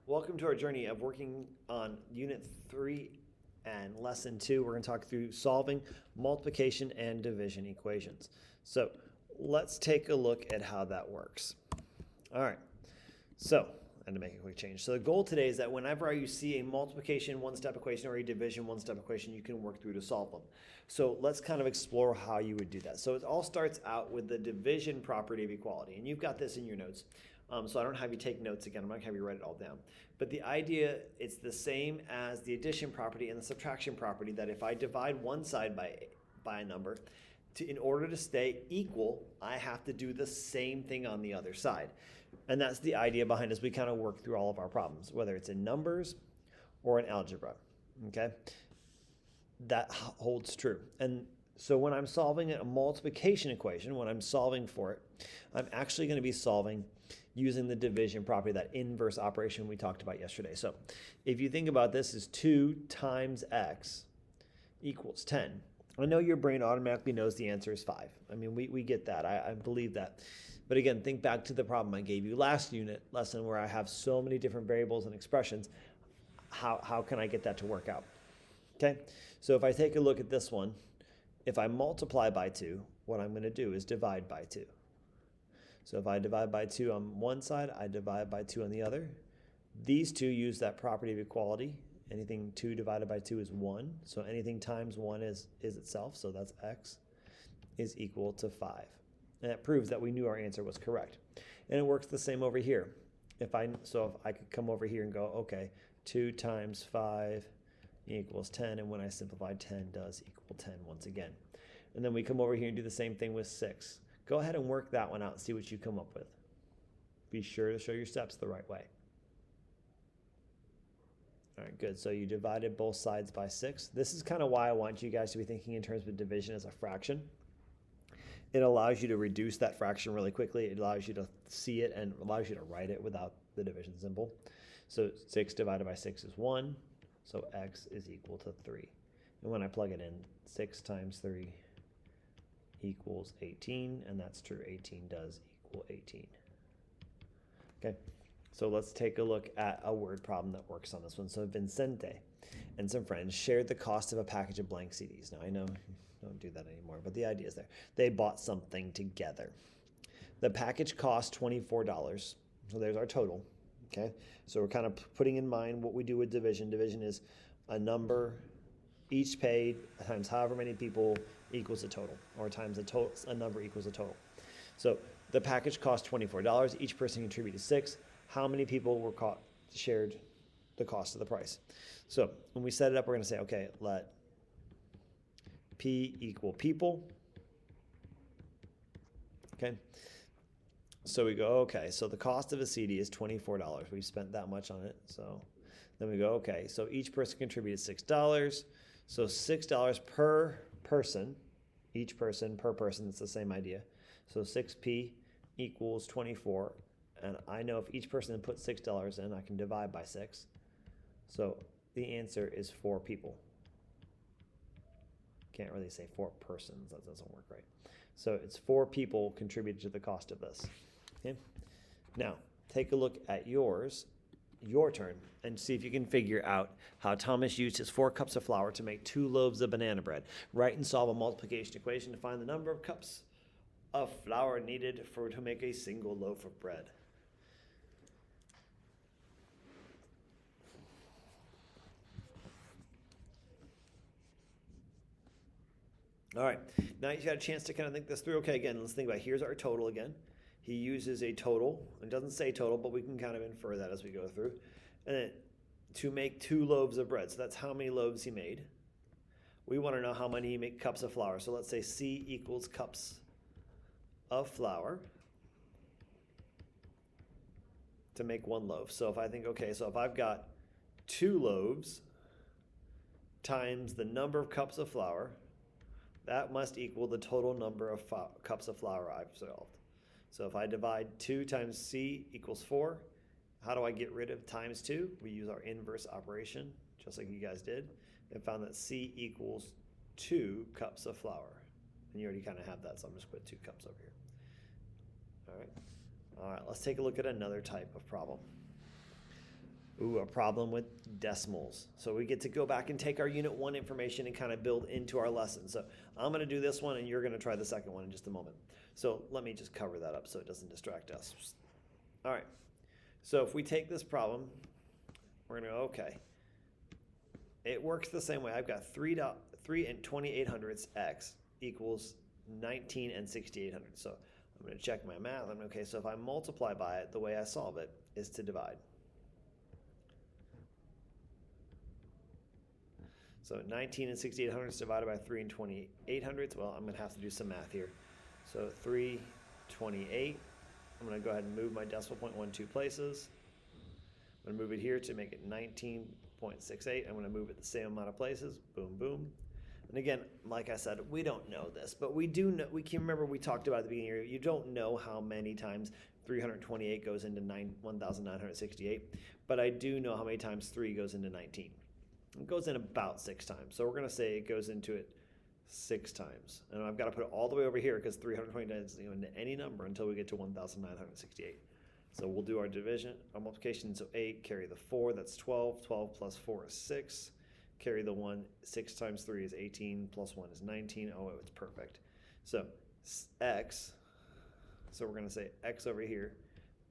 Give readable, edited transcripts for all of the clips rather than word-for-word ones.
Welcome to our journey of working on Unit 3 and Lesson 2. We're going to talk through solving multiplication and division equations. So let's take a look at how that works. All right, so and to make a quick change. So the goal today is that whenever you see a multiplication one-step equation or a division one-step equation, you can work through to solve them. So let's kind of explore how you would do that. So it all starts out with the division property of equality, and you've got this in your notes. So I don't have you take notes again. I'm not going to have you write it all down. But the idea, it's the same as the addition property and the subtraction property, that if I divide one side by a number, in order to stay equal, I have to do the same thing on the other side. And that's the idea behind as we kind of work through all of our problems, whether it's in numbers or in algebra, okay? That holds true. And so when I'm solving a multiplication equation, when I'm solving for it, I'm actually going to be solving using the division property, that inverse operation we talked about yesterday. So if you think about this as 2 times x equals 10, I know your brain automatically knows the answer is 5. I mean, we get that. I believe that. But again, think back to the problem I gave you last unit lesson where I have so many different variables and expressions. How can I get that to work out? Okay, so if I take a look at this one, if I multiply by 2, what I'm going to do is divide by 2. So if I divide by 2 on one side, I divide by 2 on the other. These two use that property of equality. Anything 2 divided by 2 is 1. So anything times 1 is itself. So that's x is equal to 5. And that proves that we knew our answer was correct. And it works the same over here. If I could come over here and go, okay, 2 times 5 equals 10. And when I simplify, 10 does equal 10 once again. And then we come over here and do the same thing with 6. Go ahead and work that one out and see what you come up with. Be sure to show your steps the right way. All right, good. So you divided both sides by 6. This is kind of why I want you guys to be thinking in terms of division as a fraction. It allows you to reduce that fraction really quickly. It allows you to see it and allows you to write it without the division symbol. So 6 divided by 6 is 1. So x is equal to 3. And when I plug it in, 6 times 3 equals 18, and that's true. 18 does equal 18. Okay, so let's take a look at a word problem that works on this one. So Vincente and some friends shared the cost of a package of blank CDs. Now I know you don't do that anymore, but the idea is there. They bought something together. The package cost $24. So there's our total. Okay, so we're kind of putting in mind what we do with division. Division is a number each paid times however many people equals a total, or times a number equals a total. So the package cost $24. Each person contributed 6. How many people shared the cost of the price? So when we set it up, we're going to say, okay, let P equal people. Okay. So we go, okay, so the cost of a CD is $24. We spent that much on it. So then we go, okay, so each person contributed $6. So $6 per person, each person per person, it's the same idea. So 6p equals 24. And I know if each person put $6 in, I can divide by 6. So the answer is 4 people. Can't really say 4 persons, that doesn't work right. So it's 4 people contributed to the cost of this. Okay. Now, take a look at your turn, and see if you can figure out how Thomas used his 4 cups of flour to make 2 loaves of banana bread. Write and solve a multiplication equation to find the number of cups of flour needed to make a single loaf of bread. All right, now you've got a chance to kind of think this through. Okay, again, let's think about it. Here's our total again. He uses a total. It doesn't say total, but we can kind of infer that as we go through. And then to make 2 loaves of bread. So that's how many loaves he made. We want to know how many he made cups of flour. So let's say C equals cups of flour to make 1 loaf. So if I think, okay, so if I've got 2 loaves times the number of cups of flour, that must equal the total number of cups of flour I've solved. So if I divide 2 times C equals 4, how do I get rid of times 2? We use our inverse operation, just like you guys did, and found that C equals 2 cups of flour. And you already kind of have that, so I'm just put 2 cups over here. All right, let's take a look at another type of problem. Ooh, a problem with decimals. So we get to go back and take our unit 1 information and kind of build into our lesson. So I'm going to do this one and you're going to try the second one in just a moment. So let me just cover that up so it doesn't distract us. All right. So if we take this problem, we're going to go, okay. It works the same way. I've got 3 and 2800ths x equals 19 and 6800. So I'm going to check my math. Okay, so if I multiply by it, the way I solve it is to divide. So 19 and 6800ths divided by 3 and 2800ths. Well, I'm going to have to do some math here. So 328. I'm going to go ahead and move my decimal point 2 places. I'm going to move it here to make it 19.68. I'm going to move it the same amount of places. Boom, boom. And again, like I said, we don't know this, but we do know, we can remember we talked about at the beginning here, you don't know how many times 328 goes into 1,968, but I do know how many times 3 goes into 19. It goes in about 6 times. So we're going to say it goes into it 6 times. And I've got to put it all the way over here because 329 doesn't go into any number until we get to 1,968. So we'll do our division, our multiplication. So 8, carry the 4, that's 12. 12 plus 4 is 6. Carry the 1, 6 times 3 is 18, plus 1 is 19. Oh, it's perfect. So x, so we're going to say x over here,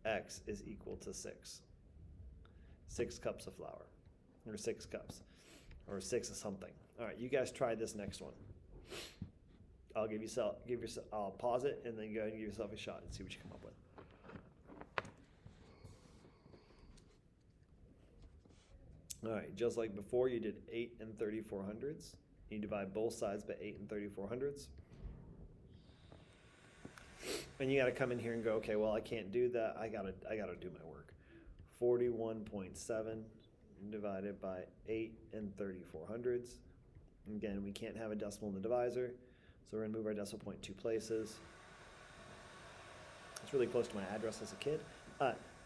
x is equal to 6. 6 cups of flour, or 6 cups, or 6 of something. All right, you guys try this next one. I'll I'll pause it and then go ahead and give yourself a shot and see what you come up with. All right, just like before, you did 8 and 3400ths. You divide both sides by 8 and 3400ths. And you got to come in here and go, okay, well, I can't do that. I gotta do my work. 41.7 divided by 8 and 3400ths. Again, we can't have a decimal in the divisor, so we're gonna move our decimal point 2 places. It's really close to my address as a kid.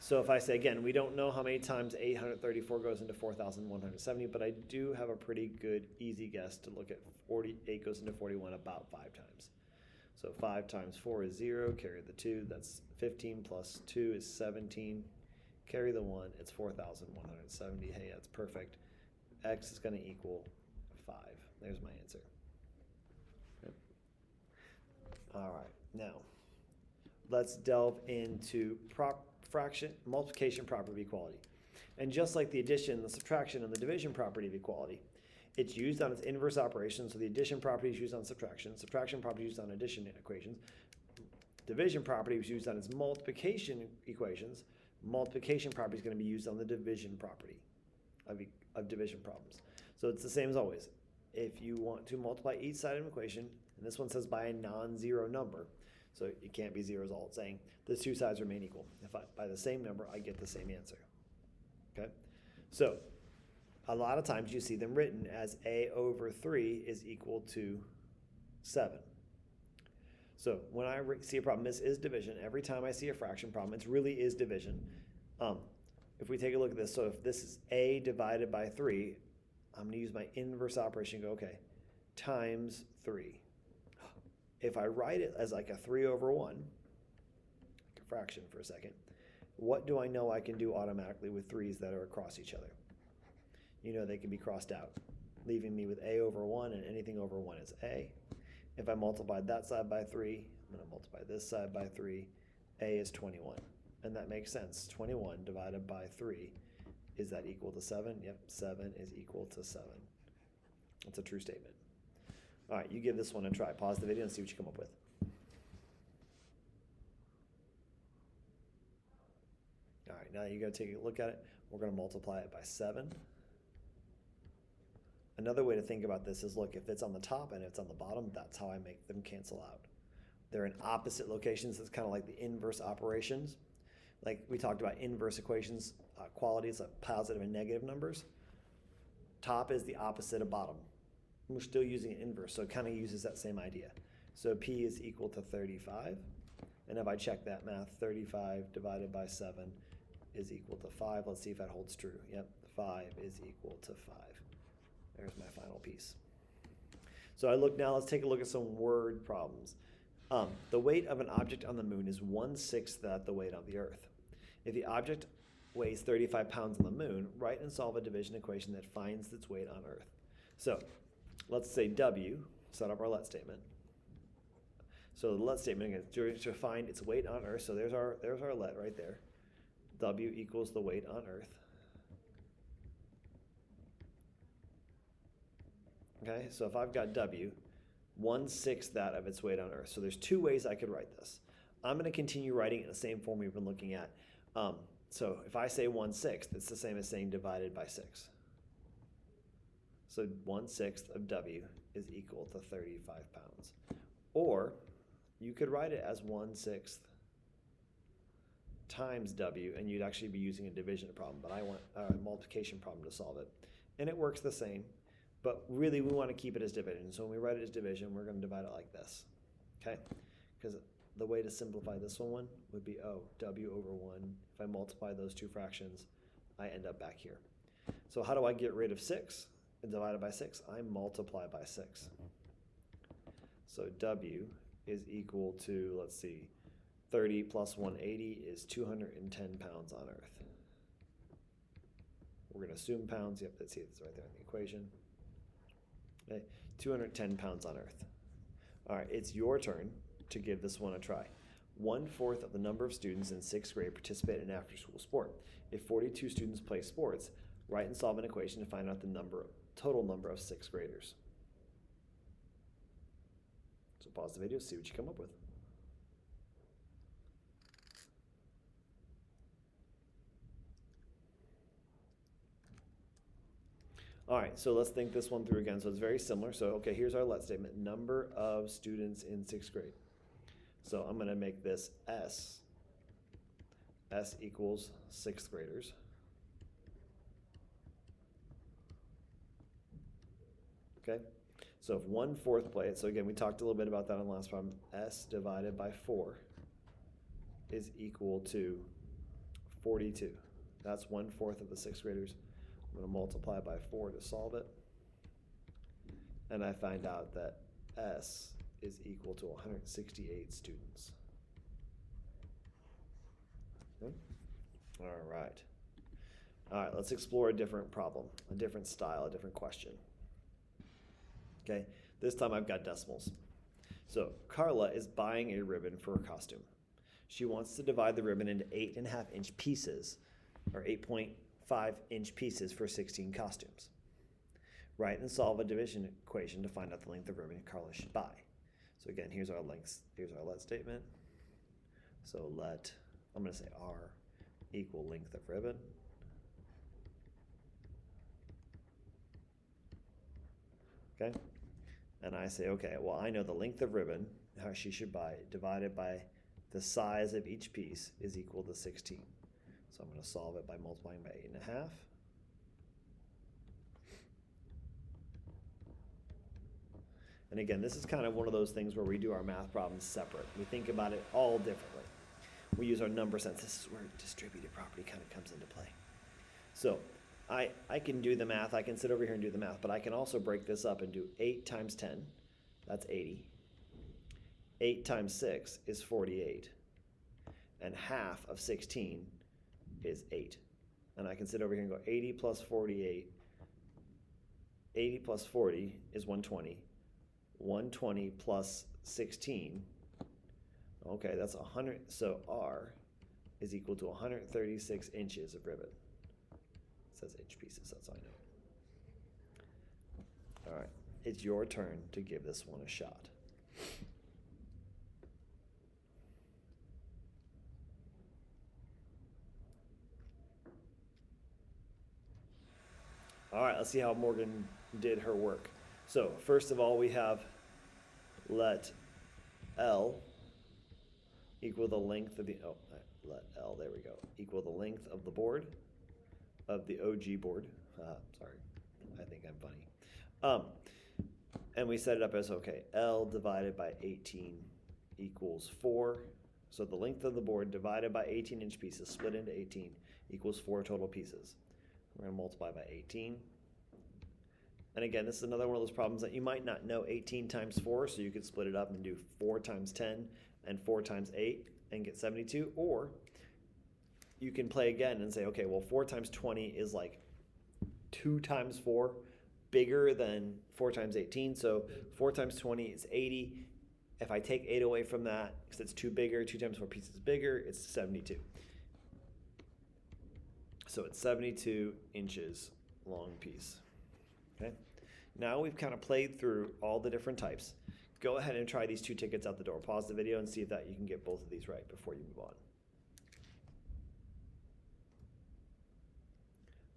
So if I say, again, we don't know how many times 834 goes into 4,170, but I do have a pretty good, easy guess to look at 48 goes into 41 about 5 times. So 5 times 4 is 0, carry the 2, that's 15, plus 2 is 17, carry the 1, it's 4,170. Hey, that's perfect. X is going to equal 5. There's my answer. Okay. All right, now let's delve into multiplication property of equality. And just like the addition, the subtraction, and the division property of equality, it's used on its inverse operation. So the addition property is used on subtraction property is used on addition equations, division property is used on its multiplication equations, multiplication property is going to be used on the division property of division problems. So it's the same as always. If you want to multiply each side of an equation, and this one says by a non-zero number, so it can't be 0 is all it's saying, the 2 sides remain equal. If by the same number, I get the same answer. Okay? So a lot of times you see them written as a over 3 is equal to 7. So when I see a problem, this is division. Every time I see a fraction problem, it really is division. If we take a look at this, so if this is a divided by 3, I'm going to use my inverse operation and go, okay, times 3. If I write it as like a 3 over 1, like a fraction for a second, what do I know I can do automatically with 3's that are across each other? You know they can be crossed out, leaving me with a over 1, and anything over 1 is a. If I multiply that side by 3, I'm going to multiply this side by 3. A is 21, and that makes sense. 21 divided by 3, is that equal to 7? Yep, 7 is equal to 7. That's a true statement. All right, you give this one a try. Pause the video and see what you come up with. All right, now you got to take a look at it. We're going to multiply it by 7. Another way to think about this is, look, if it's on the top and it's on the bottom, that's how I make them cancel out. They're in opposite locations. It's kind of like the inverse operations. Like we talked about inverse equations, qualities of positive and negative numbers. Top is the opposite of bottom. We're still using an inverse, so it kind of uses that same idea. So P is equal to 35. And if I check that math, 35 divided by 7 is equal to 5. Let's see if that holds true. Yep, 5 is equal to 5. There's my final piece. So let's take a look at some word problems. The weight of an object on the moon is 1/6 that the weight on the Earth. If the object weighs 35 pounds on the moon, write and solve a division equation that finds its weight on Earth. So let's say W, set up our let statement. So the let statement is to find its weight on Earth. So there's our let right there. W equals the weight on Earth. Okay, so if I've got W, 1/6 that of its weight on Earth. So there's two ways I could write this. I'm going to continue writing it in the same form we've been looking at. So if I say 1/6, it's the same as saying divided by 6. So 1/6 of W is equal to 35 pounds. Or you could write it as 1/6 times W, and you'd actually be using a division problem, but I want a multiplication problem to solve it. And it works the same, but really we want to keep it as division. So when we write it as division, we're going to divide it like this, okay? Because the way to simplify this one would be, W over 1. If I multiply those two fractions, I end up back here. So how do I get rid of 6 and divide it by 6? I multiply by 6. So W is equal to, let's see, 30 plus 180 is 210 pounds on Earth. We're going to assume pounds. Yep, let's see, it's right there in the equation. Okay, 210 pounds on Earth. All right, it's your turn to give this one a try. 1/4 of the number of students in 6th grade participate in after-school sport. If 42 students play sports, write and solve an equation to find out the total number of 6th graders. So pause the video, see what you come up with. All right, so let's think this one through again. So it's very similar. So, okay, here's our let statement. Number of students in 6th grade. So I'm going to make this S. S equals 6th graders. Okay, so if 1/4 play it, so again, we talked a little bit about that on the last problem. S divided by 4 is equal to 42. That's 1/4 of the 6th graders. I'm going to multiply by 4 to solve it. And I find out that S is equal to 168 students. Okay. All right. All right, let's explore a different problem, a different style, a different question. Okay, this time I've got decimals. So Carla is buying a ribbon for her costume. She wants to divide the ribbon into 8.5-inch pieces, or 8.5-inch pieces for 16 costumes. Write and solve a division equation to find out the length of ribbon Carla should buy. So again, here's our let statement. So I'm going to say R equal length of ribbon. Okay, and I say, okay, well, I know the length of ribbon, how she should buy, divided by the size of each piece is equal to 16. So I'm going to solve it by multiplying by 8.5. And again, this is kind of one of those things where we do our math problems separate. We think about it all differently. We use our number sense. This is where distributed property kind of comes into play. So I can do the math. I can sit over here and do the math, but I can also break this up and do 8 times 10. That's 80. 8 times 6 is 48. And half of 16 is 8. And I can sit over here and go 80 plus 48. 80 plus 40 is 120. 120 plus 16. Okay, that's 100. So R is equal to 136 inches of ribbon. It says inch pieces, that's all I know. All right, it's your turn to give this one a shot. All right, let's see how Morgan did her work. So first of all, we have let L equal the length of the, let L, there we go, equal the length of the board, of the OG board. Sorry, I think I'm funny. And we set it up as, okay, L divided by 18 equals 4. So the length of the board divided by 18-inch pieces split into 18 equals 4 total pieces. We're going to multiply by 18. And again, this is another one of those problems that you might not know 18 times 4, so you could split it up and do 4 times 10 and 4 times 8 and get 72. Or you can play again and say, okay, well, 4 times 20 is like 2 times 4, bigger than 4 times 18. So 4 times 20 is 80. If I take 8 away from that, because it's 2 bigger, 2 times 4 pieces bigger, it's 72. So it's 72 inches long piece. Okay. Now we've kind of played through all the different types. Go ahead and try these 2 tickets out the door. Pause the video and see if that you can get both of these right before you move on.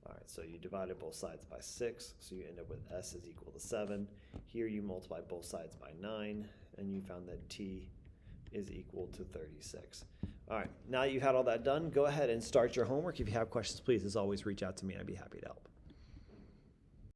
All right, so you divided both sides by 6, so you end up with S is equal to 7. Here you multiply both sides by 9, and you found that T is equal to 36. All right, now you've had all that done, go ahead and start your homework. If you have questions, please, as always, reach out to me. I'd be happy to help.